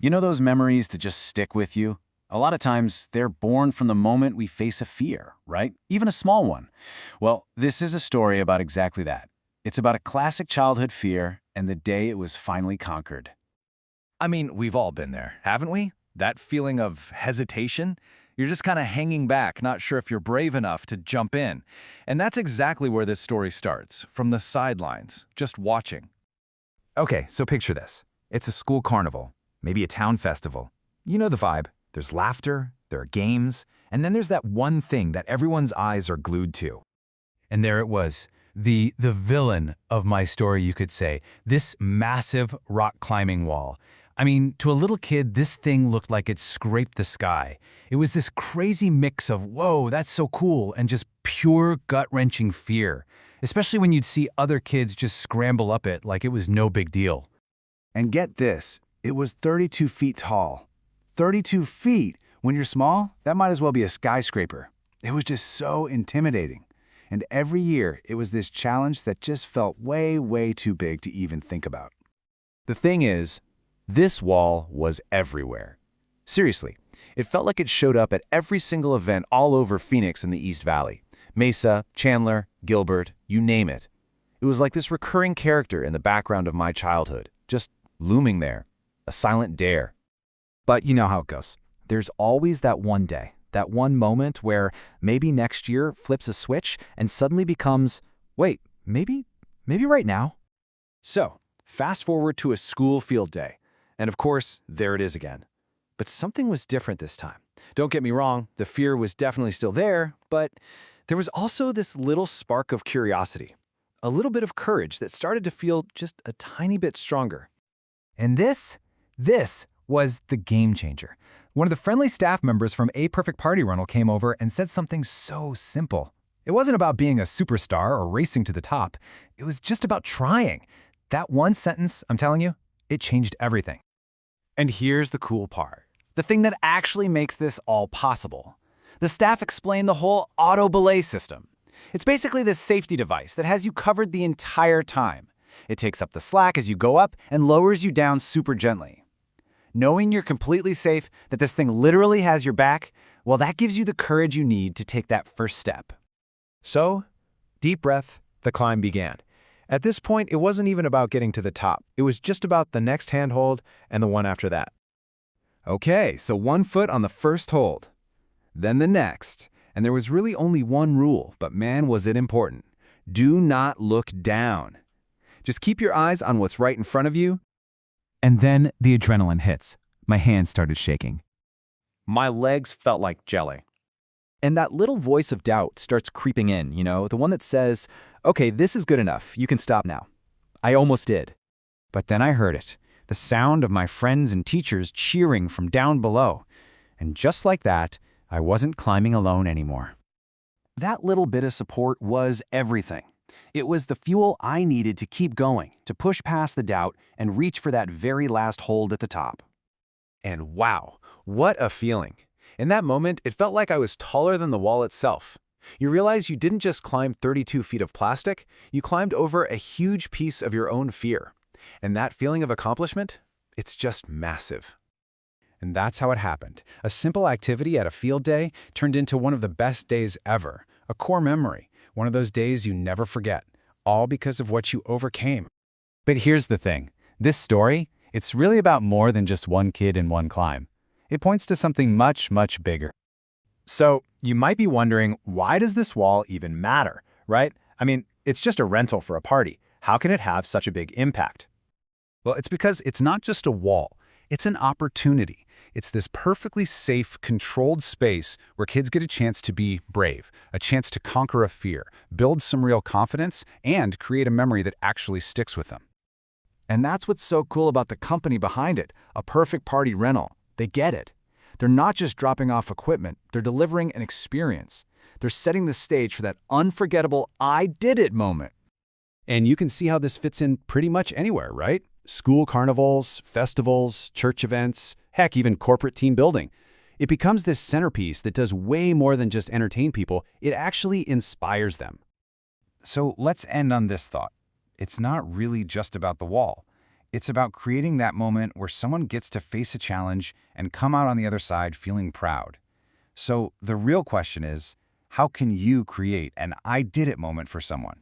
You know those memories that just stick with you? A lot of times, they're born from the moment we face a fear, right? Even a small one. Well, this is a story about exactly that. It's about a classic childhood fear and the day it was finally conquered. I mean, we've all been there, haven't we? That feeling of hesitation? You're just kind of hanging back, not sure if you're brave enough to jump in. And that's exactly where this story starts, from the sidelines, just watching. Okay, so picture this. It's a school carnival, maybe a town festival. You know the vibe. There's laughter, there are games, and then there's that one thing that everyone's eyes are glued to. And there it was, the villain of my story, you could say, this massive rock climbing wall. I mean, to a little kid, this thing looked like it scraped the sky. It was this crazy mix of, whoa, that's so cool, and just pure gut-wrenching fear, especially when you'd see other kids just scramble up it like it was no big deal. And get this, it was 32 feet tall. 32 feet! When you're small, that might as well be a skyscraper. It was just so intimidating. And every year, it was this challenge that just felt way, way too big to even think about. The thing is, this wall was everywhere. Seriously, it felt like it showed up at every single event all over Phoenix and the East Valley. Mesa, Chandler, Gilbert, you name it. It was like this recurring character in the background of my childhood, just looming there, a silent dare. But you know how it goes. There's always that one day, that one moment where maybe next year flips a switch and suddenly becomes, wait, maybe right now? So, fast forward to a school field day. And of course, there it is again. But something was different this time. Don't get me wrong, the fear was definitely still there, but there was also this little spark of curiosity, a little bit of courage that started to feel just a tiny bit stronger. And this was the game changer. One of the friendly staff members from A Perfect Party Rental came over and said something so simple. It wasn't about being a superstar or racing to the top. It was just about trying. That one sentence, I'm telling you, it changed everything. And here's the cool part. The thing that actually makes this all possible. The staff explained the whole auto belay system. It's basically this safety device that has you covered the entire time. It takes up the slack as you go up and lowers you down super gently. Knowing you're completely safe, that this thing literally has your back, well, that gives you the courage you need to take that first step. So, deep breath, the climb began. At this point, it wasn't even about getting to the top. It was just about the next handhold and the one after that. Okay, so 1 foot on the first hold. Then the next. And there was really only one rule, but man, was it important. Do not look down. Just keep your eyes on what's right in front of you. And then the adrenaline hits. My hands started shaking. My legs felt like jelly. And that little voice of doubt starts creeping in, the one that says, okay, this is good enough, you can stop now. I almost did. But then I heard it, the sound of my friends and teachers cheering from down below. And just like that, I wasn't climbing alone anymore. That little bit of support was everything. It was the fuel I needed to keep going, to push past the doubt and reach for that very last hold at the top. And wow, what a feeling. In that moment, it felt like I was taller than the wall itself. You realize you didn't just climb 32 feet of plastic, you climbed over a huge piece of your own fear. And that feeling of accomplishment, it's just massive. And that's how it happened. A simple activity at a field day turned into one of the best days ever, a core memory, one of those days you never forget, all because of what you overcame. But here's the thing. This story, it's really about more than just one kid and one climb. It points to something much, much bigger. So, you might be wondering, why does this wall even matter, right? I mean, it's just a rental for a party. How can it have such a big impact? Well, it's because it's not just a wall. It's an opportunity. It's this perfectly safe, controlled space where kids get a chance to be brave, a chance to conquer a fear, build some real confidence, and create a memory that actually sticks with them. And that's what's so cool about the company behind it, A Perfect Party Rental. They get it. They're not just dropping off equipment, they're delivering an experience. They're setting the stage for that unforgettable I did it moment. And you can see how this fits in pretty much anywhere, right? School carnivals, festivals, church events, heck, even corporate team building. It becomes this centerpiece that does way more than just entertain people, it actually inspires them. So let's end on this thought. It's not really just about the wall. It's about creating that moment where someone gets to face a challenge and come out on the other side feeling proud. So the real question is, how can you create an I did it moment for someone?